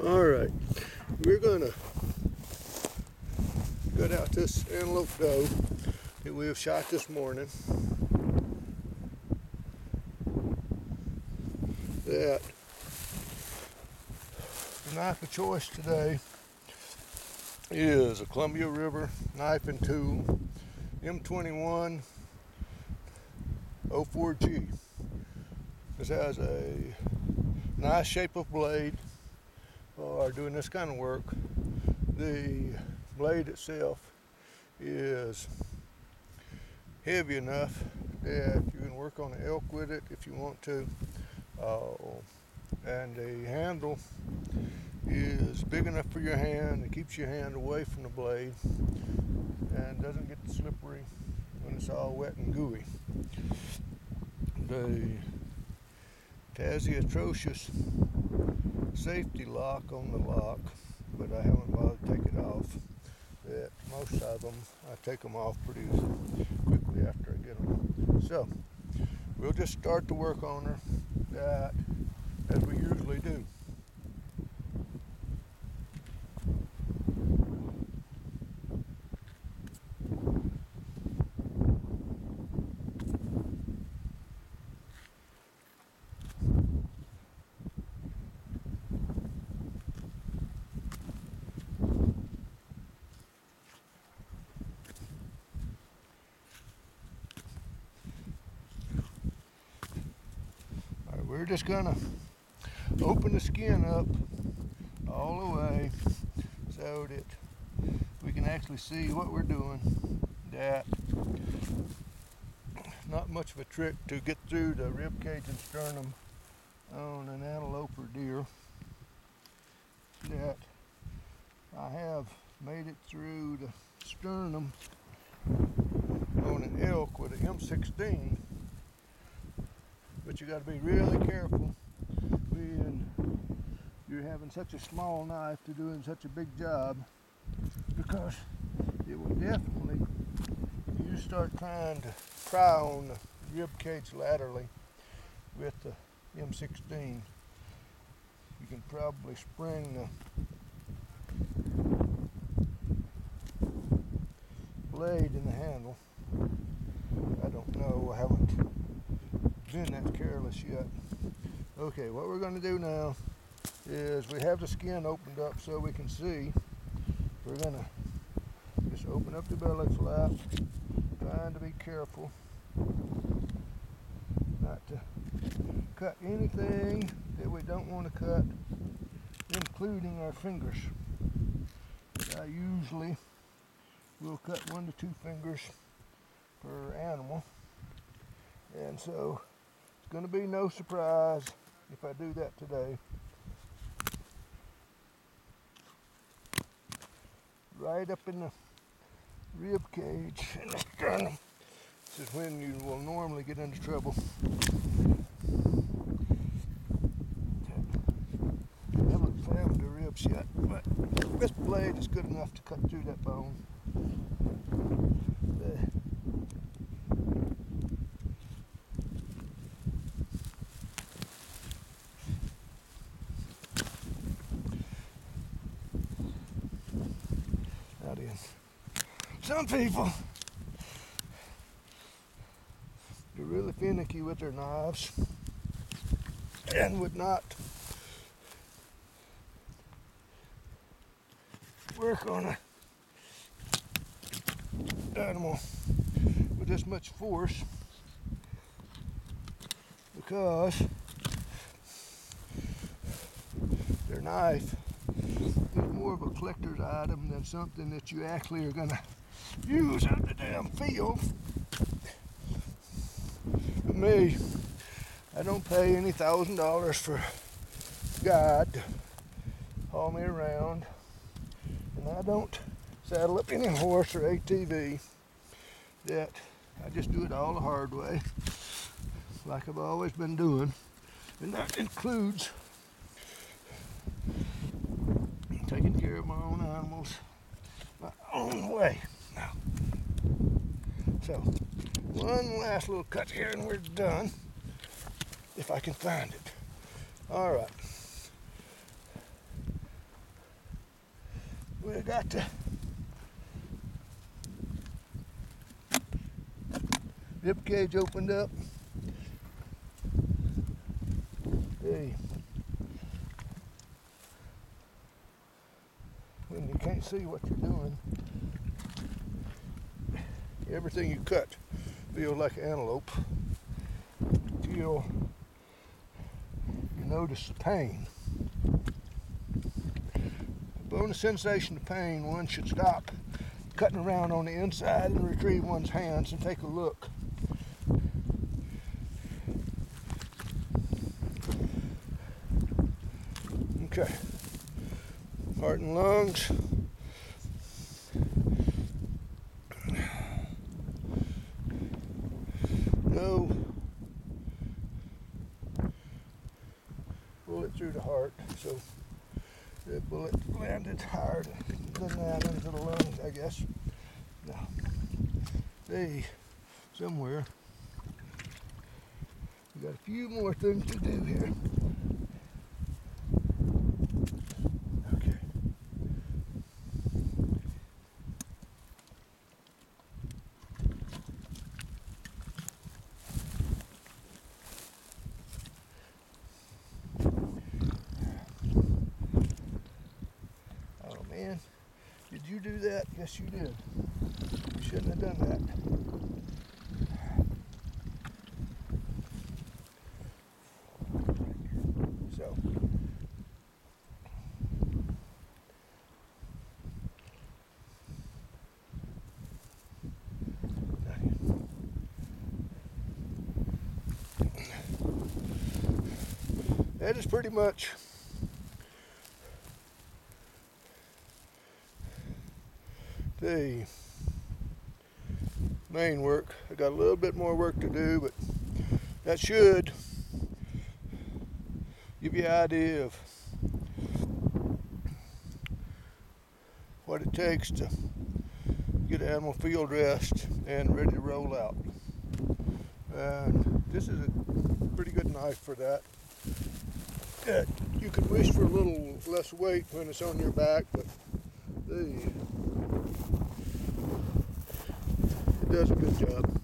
All right, we're gonna gut out this antelope doe that we have shot this morning. That the knife of choice today is a Columbia River knife and tool M21 04G. This has a nice shape of blade for doing this kind of work. The blade itself is heavy enough that you can work on an elk with it if you want to, and the handle is big enough for your hand. It keeps your hand away from the blade and doesn't get slippery when it's all wet and gooey. It has the atrocious safety lock on the lock, but I haven't bothered to take it off. That most of them, I take them off pretty quickly after I get them. So we'll just start to work on her that as we usually do. We're just gonna open the skin up all the way so that we can actually see what we're doing. That not much of a trick to get through the rib cage and sternum on an antelope or deer. That I have made it through the sternum on an elk with an M16. But you got to be really careful when you're having such a small knife to doing such a big job, because it will definitely, if you start trying to pry on the rib cage laterally with the M16, you can probably spring the blade in the handle. I don't know, I haven't been that careless yet. Okay, what we're going to do now is we have the skin opened up so we can see. We're going to just open up the belly flap, trying to be careful not to cut anything that we don't want to cut, including our fingers. I usually will cut 1 to 2 fingers per animal, and so going to be no surprise if I do that today. Right up in the rib cage and the sternum. This is when you will normally get into trouble. I haven't found the ribs yet, but this blade is good enough to cut through that bone. Some people are really finicky with their knives and would not work on an animal with this much force, because their knife is more of a collector's item than something that you actually are going to use out in the damn field. For me, I don't pay any $1,000 for a guide to haul me around, and I don't saddle up any horse or ATV. That I just do it all the hard way, like I've always been doing, and that includes taking care of my own animals my own way. Now, so one last little cut here and we're done, if I can find it. All right. we got the rib cage opened up. Hey, when you can't see what you're doing, everything you cut feels like an antelope until you notice the pain. Upon the sensation of pain, one should stop cutting around on the inside and retrieve one's hands and take a look. Okay, heart and lungs. No bullet through the heart, so the bullet landed hard than that into the lungs, I guess. Now, hey, somewhere we got a few more things to do here. Okay. Oh man, did you do that? Yes, you did. You shouldn't have done that. So, that is pretty much the main work. I got a little bit more work to do, but that should give you an idea of what it takes to get an animal field dressed and ready to roll out. And this is a pretty good knife for that. You could wish for a little less weight when it's on your back, but it does a good job.